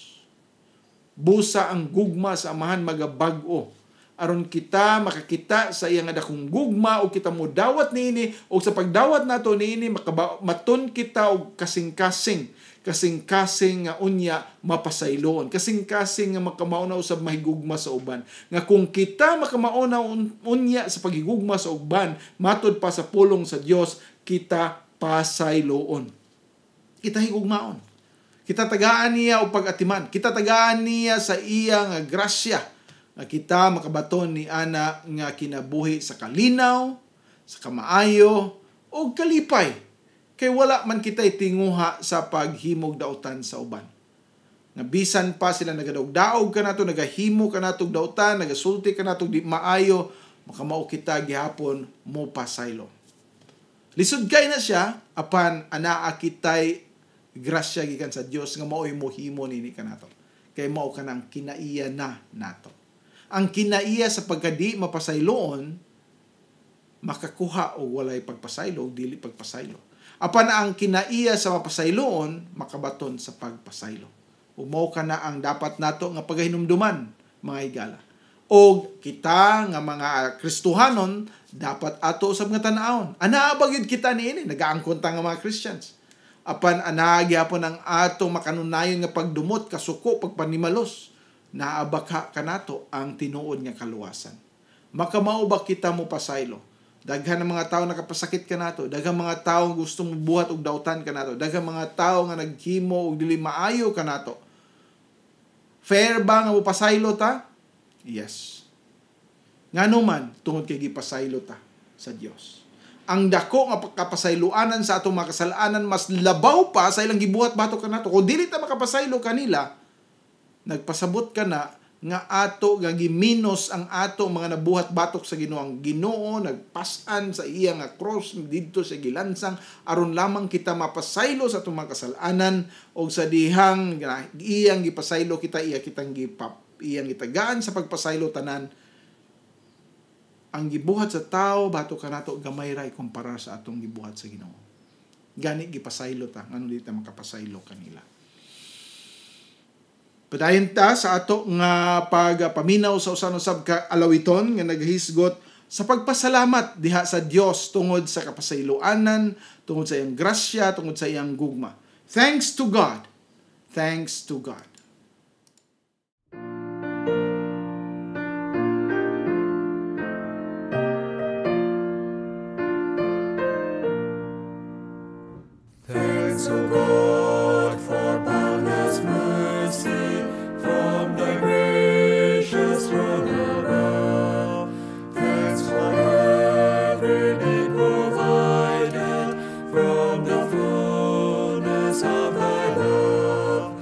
Busa ang gugma sa amahan magabag-o. Aron kita makakita sa iyang dakong gugma o kita mo dawat niini o sa pagdawat nato niini maton kita og kasing-kasing nga unya mapasayloon, kasing-kasing nga makamao na usab mahigugma sa uban. Nga kung kita makamao na unya sa paghigugma sa uban, matod pa sa pulong sa Dios, kita pasayloon. Kita higugmaon. Kita tagaan niya o pag-atiman. Kita tagaan niya sa iyang grasya. Nga kita makabaton ni ana nga kinabuhi sa kalinaw, sa kamaayo, o kalipay. Kay wala man kita itinguha sa paghimog dautan sa uban. Nga bisan pa sila nagadaog-daog ka nato, nagahimo ka nato dautan, nagasulti ka nato di maayo, makamao kita gihapon mo pasaylo. Lisod kay na siya, apan anaa kitay grasya gikan sa Dios nga mao'y mohimo nini ka nato. Kay mao ka nang kinaiya na nato. Ang kinaiya sa pagkadi mapasayloon, makakuha o walay pagpasaylo o dili pagpasaylo. Apan ang kinaiya sa mapasayloon, makabaton sa pagpasaylo. Umaw ka na ang dapat nato nga paghinumduman, mga higala. O kita nga mga Kristohanon, dapat ato usab nga tan-awon. Anaabagid kita niini, nagaangkon ta nga mga Christians. Apan anagyapon ang ato makanunayon nga pagdumot, kasuko, pagpanimalos. Naabaka ka nato ang tinuod nga kaluwasan. Makamao ba kita mo pasaylo? Daghan ng mga tao nakapasakit ka nato, daghang mga tao gusto mo buhat og dautan ka nato, daghang mga tao nga naghimo og dili maayo ka nato. Fair ba nga mo pasaylo ta? Yes. Ngano man tungod kay gipasaylo ta sa Dios. Ang dako nga kapasayloanan sa atong mga kasalanan mas labaw pa sa ilang gibuhat batok ka nato. Kung dili ta makapasaylo kanila, nagpasabot ka na nga ato nga giminos ang ato mga nabuhat batok sa Ginoo. Ang Ginoo nagpasan sa iya nga cross didto sa gilansang aron lamang kita mapasaylo sa atong mga kasalanan o sa dihang iyang gipasaylo kita iya kitang iyang gitagaan sa pagpasaylo tanan. Ang gibuhat sa tao batok ka nato gamay ra ikumpara sa atong gibuhat sa Ginoo. Gani gipasaylo ta ngano di ta makapasaylo kanila. Padayon ta sa ato nga pagpaminaw sa usan-usab ka alawiton nga naghisgot sa pagpasalamat diha sa Dios tungod sa kapasayloanan, tungod sa iyang grasya, tungod sa iyang gugma. Thanks to God. Thanks to God. Thanks, O God, for boundless mercy from thy gracious throne above. Thanks for every need provided from the fullness of thy love.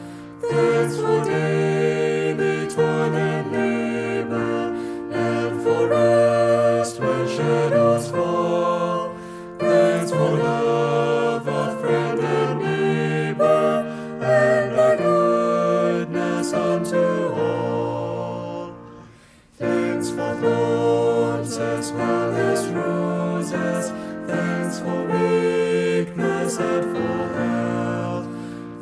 Thanks for daily toil and labor, and for rest when shadows fall. Thanks for love of friend and neighbor, and thy goodness unto all. Thanks for thorns as well as roses. Thanks for weakness and for health.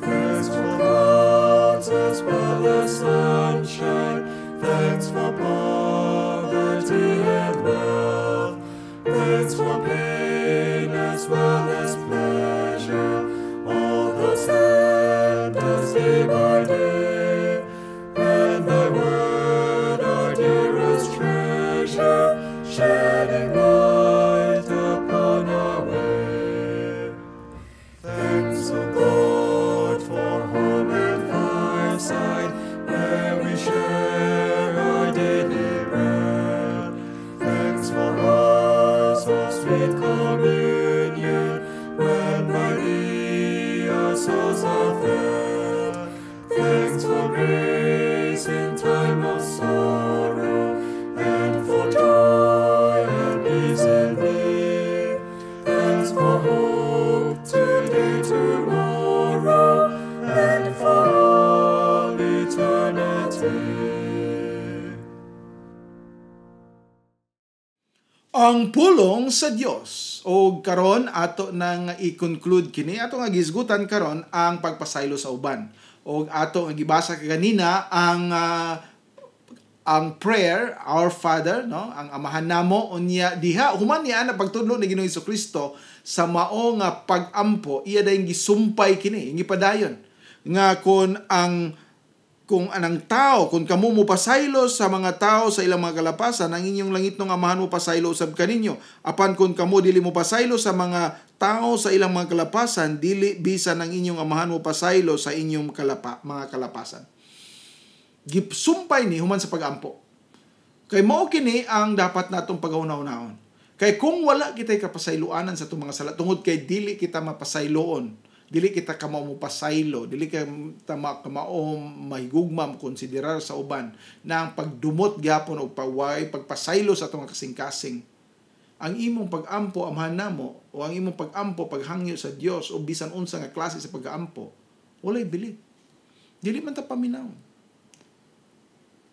Thanks for clouds as well as sunshine. Thanks for poverty and wealth. Thanks for pain as well as pleasure. All those stand as day by day. And thy word our dearest treasure, shedding light upon our way. Thanks, O God, for home and fireside, where we share our daily bread. Thanks for hours of sweet communion, when by thee our souls are fed. Thanks for grace in time of sorrow, and for joy and peace in thee. Thanks for hope today, tomorrow, and for all eternity. Ang pulong sa Dios o karon ato nang i-conclude kini ato nga gisgutan karon ang pagpasaylo sa uban. O ato nga gibasa kanina ang prayer, Our Father, no? Ang amahan namo unya diha human niya na pagtudlo ni Ginoong Hesukristo sa mao nga pag-ampo iya dayong gisumpay kini, gipadayon nga kung kung anang tao, kung kamo mo pasaylo sa mga tao sa ilang mga kalapasan, ang inyong langit ng amahan mo pasaylo usab kaninyo. Apan kung kamo dili mo pasaylo sa mga tao sa ilang mga kalapasan, dili bisan ang inyong amahan mo pasaylo sa inyong mga kalapasan. Gipsumpay ni human sa pag-ampo. Kay mao kini ang dapat natong paghunaw-hunahon. Kay kung wala kitay kapasayloanan sa itong mga sala, tungod kay dili kita mapasayloon, dili kita kamao mo pasaylo, dili kita kamao mahigugmam konsiderar sa uban na ang pagdumot gyapon og pagpasaylo sa atong kasing-kasing. Ang imong pag-ampo amahan namo o ang imong pag-ampo paghangyo sa Dios o bisan unsa nga klase sa pag-ampo, walay bili. Dili man ta paminaw.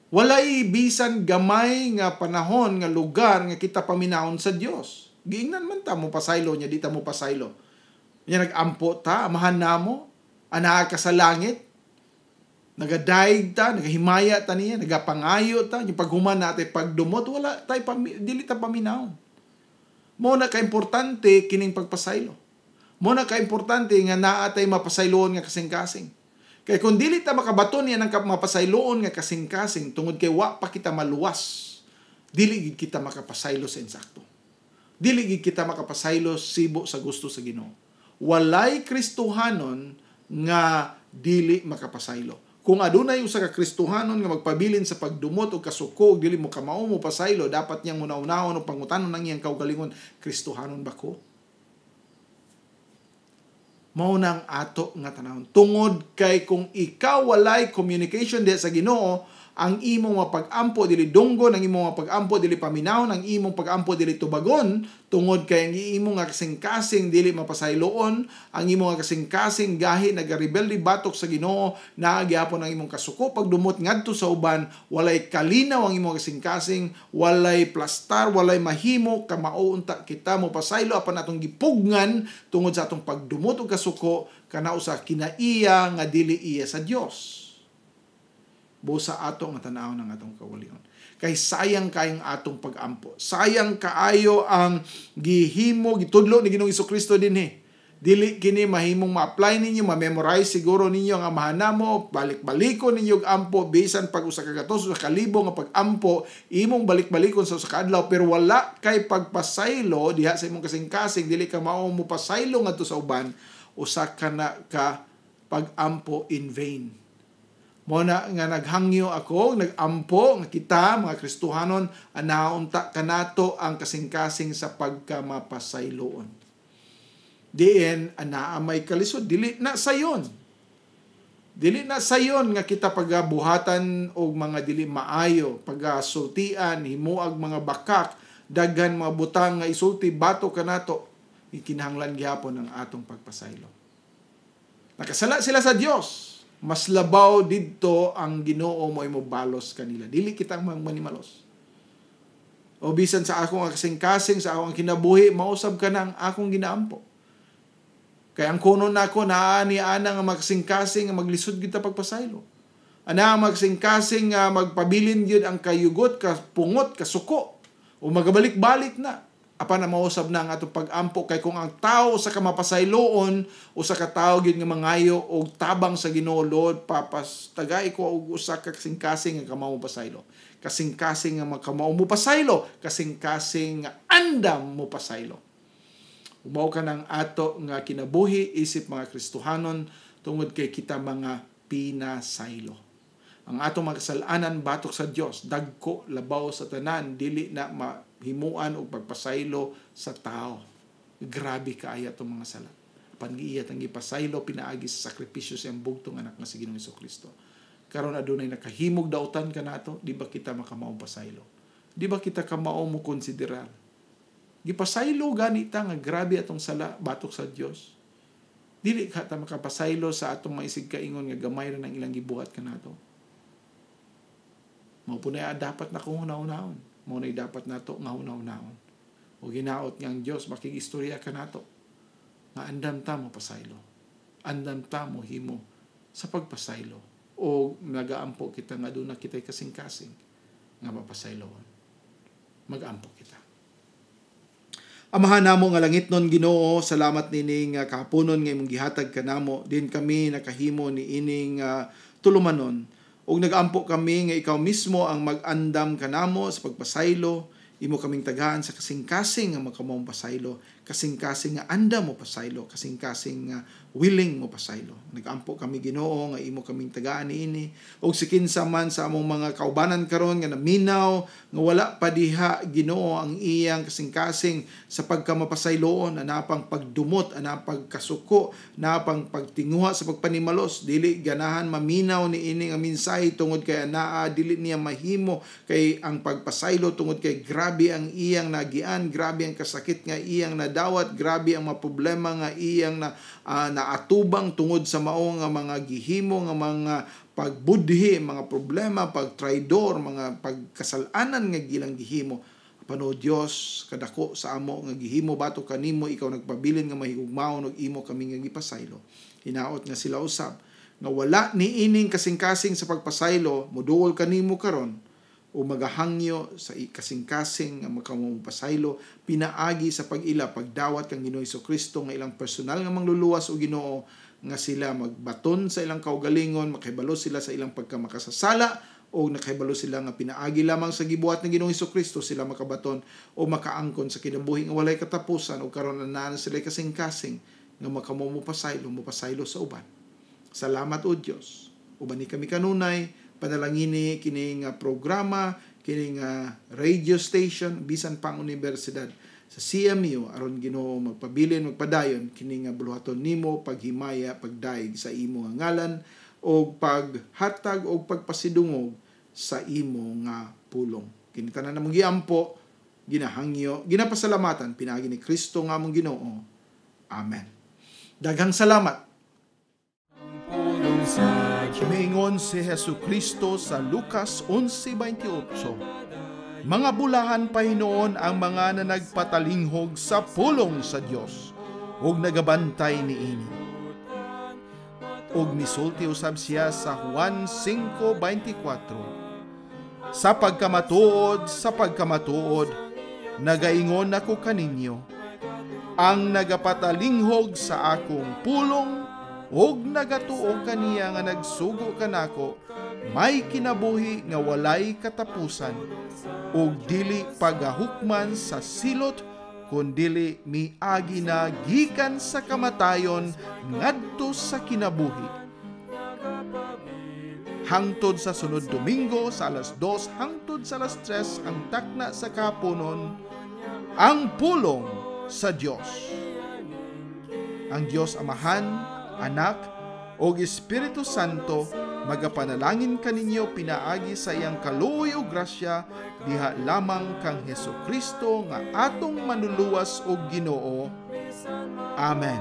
Walay bisan gamay nga panahon nga lugar nga kita paminahon sa Dios. Giingnan man ta mo pasaylo nya di ta mo pasaylo. Nya nag-ampo ta amahan namo anaa ka sa langit. Nagadaig ta, nagahimaya ta niya, nagapangayo ta, yung paghuman natin pagdumot wala tay dili ta paminahon. Mo na ka importante kining pagpasaylo. Mo na ka importante nga naa tay mapasayloon nga kasing-kasing. Kaya kung dili ta makabaton niya ng mapasayloon nga kasing-kasing tungod kay wa pa kita maluwas, dili gid kita makapasaylo sa insakto. Dili gid kita makapasaylo sibo sa gusto sa Ginoo. Walay Kristohanon nga dili makapasaylo. Kung adunay usa ka Kristohanon nga magpabilin sa pagdumot o kasuko, dili mo kamao mo pasaylo, dapat niyang munaw-unahon o pangutanon ng iyang kaugalingon, Kristohanon ba ko? Mao nang ato nga tanawon. Tungod kay kung ikaw walay communication diha sa Ginoo, ang imong mapag-ampo dili dunggon, ang imong mapag-ampo dili paminawon, ang imong pag-ampo dili tubagon, tungod kay ang imong nga kasing-kasing dili mapasayloon, ang imong nga kasing-kasing gahi nagarebelde batok sa Ginoo, naagyapon ang imong kasuko pagdumot ngadto sa uban, walay kalinaw ang imong kasing-kasing, walay plastar, walay mahimo kamao unta kita mo pasaylo apan atong gipugngan tungod sa atong pagdumot og kasuko kana usa kinaiya nga dili iya sa Dios. Busa ato nga tanaw ng atong kawalingon. Kay sayang kayong atong pag-ampo. Sayang kaayo ang gihimo, gitudlo ni Ginoong Jesucristo dinhi. Dili kini mahimong ma-apply ninyo, ma-memorize siguro ninyo ang amahan namo, balik-balikon ninyo ang ampo, bisan pag usa ka gatos sa kalibo nga pag-ampo, imong balik-balikon sa usa ka adlaw, pero wala kay pagpasaylo diha sa imong kasing-kasing, dili ka mao mo pasaylo ngadto sa uban, usa ka na ka pag-ampo in vain. Mo na nga naghangyo ako, nag-ampo nga kita mga Kristohanon, anaunta kanato ang kasing-kasing sa pagkamapasayloon. Diin anaa may kalisod, dili na sayon. Dili na sayon nga kita pagabuhatan og mga dili maayo, pagasultian, himuag mga bakak, daghan mga butang nga isulti bato kanato, ikinahanglan gyapon ang atong pagpasaylo. Nakasala sila sa Dios. Mas labaw didto ang Ginoo mo balos kanila. Dili kita manimalos. O bisan sa akong kasing-kasing, sa akong kinabuhi, mausab ka na ang akong ginaampo. Kaya ang kuno na ako, naani-ana nga magsing-kasing, nga maglisod kita pagpasaylo. Ana magsing-kasing, nga magpabilin yun ang kayugot, kapungot, kasuko. O magabalik-balik na. Apan na mausab na ang atong pag-ampo, kay kung ang tao sa kamapasayloon o sa katao gyud nga mangayo og tabang sa Ginoo, Lord, papas tagay ko og usa ka kasing-kasing nga kamao mo pasaylo, kasing-kasing nga kamao mo pasaylo, kasing-kasing nga andam mo pasaylo. Umaw ka ng ato nga kinabuhi isip mga Kristohanon tungod kay kita mga pinasaylo. Ang atong mga kasalanan batok sa Dios, dagko labaw sa tanan, dili na himuan o pagpasaylo sa tao. Grabe kaaya itong mga sala. Pangiiyat ang ipasaylo, pinaagi sa sakripisyo sa bugtong anak na si Ginoong Jesucristo. Karon adunay nakahimog dautan ka nato, di ba kita makamao pasaylo? Di ba kita kamao mo konsiderar? Gipasaylo ganita nga grabe atong sala batok sa Dios. Dili ka ta makapasaylo sa atong maisig kaingon nga gamay ra nang ilang gibuhat ka nato. Mao po na dapat na kung hunaw-hunahon. Mao na dapat nato nga hunaw-hunahon. O ginaot nga ang Diyos, makigistorya ka nato. Nga andam ta mo pasaylo. Andam ta mo himo sa pagpasaylo. O nagaampo kita nga doon na kita'y kasing-kasing nga mapasayloon. Mag-ampo kita. Amahan namo nga langit non Ginoo, salamat nining kahaponon nga imong gihatag kanamo. Din kami nakahimo ni ining tulumanon. ug nagaampo kami nga ikaw mismo ang mag-andam kanamo sa pagpasaylo, imo kaming tagaan sa kasing-kasing nga makamong pasaylo, kasing-kasing nga andam mo pasaylo, kasing-kasing nga willing mo pasaylo. Nag-ampo kami Ginoo nga imo kaming tagaan niini, ug si kinsa man sa among mga kaubanan karon nga naminaw nga wala pa diha Ginoo ang iyang kasing-kasing sa pagkamapasayloon, anapang pagdumot, anapang kasuko, anapang pagtinguha sa pagpanimalos, dili ganahan maminaw niini nga mensahe tungod kay anaa, dili niya mahimo kay ang pagpasaylo tungod kay grabe ang iyang nagian, grabe ang kasakit nga iyang nadawat, grabe ang mga problema nga iyang naatubang tungod sa mao nga mga gihimo nga mga pagbudhi, mga problema, pagtraidor, mga pagkasalanan nga gilang gihimo. Apano Dios kadako sa amo nga gihimo bato kanimo, ikaw nagpabilin nga mahigugmaon ug imo kami nga gipasaylo. Hinaot nga sila usab nga wala niining kasing-kasing sa pagpasaylo, moduol kanimo karon o magahangyo sa kasing-kasing nga makamupasaylo pinaagi sa pag-ila pagdawat kang Ginoo Jesucristo nga ilang personal nga mangluluwas o Ginoo nga sila magbaton sa ilang kaugalingon, makahibalo sila sa ilang pagkamakasasala o nakahibalo sila nga pinaagi lamang sa gibuhat ng Ginoong Jesucristo sila makabaton o makaangkon sa kinabuhi nga walay katapusan o karon na sila kasing-kasing nga makamupasaylo sa uban. Salamat o Dios. Uban ni kami kanunay panalangini kini nga programa, kini nga radio station bisan pang universidad sa CMU aron Ginoo magpabilin magpadayon kini nga buluhaton nimo paghimaya pagdaig sa imo nga ngalan o paghatag o pagpasidungog sa imo nga pulong. Kini tanan namong giampo, ginahangyo, ginapasalamatan pinaagi ni Kristo nga among Ginoo. Amen. Daghang salamat. Mingon si Jesucristo sa Lucas 11:28. Mga bulahan pa hinoon ang mga na nagpatalinghog sa pulong sa Dios ug nagabantay niini. Ug misulti usab siya sa Juan 5:24. Sa pagkamatuod, nagaingon ako kaninyo, ang nagapatalinghog sa akong pulong og nagatuo kaniya nga nagsugo kanako, may kinabuhi nga walay katapusan, og dili pagahukman sa silot, kundili miagi na gikan sa kamatayon ngadto sa kinabuhi. Hangtod sa sunod Domingo sa alas 2 hangtod sa alas 3 ang takna sa kahaponon, ang pulong sa Dios. Ang Dios Amahan, Anak o Espiritu Santo magapanalangin kaninyo pinaagi sa iyang kaluoy o grasya diha lamang kang Jesucristo nga atong manluluwas og Ginoo. Amen.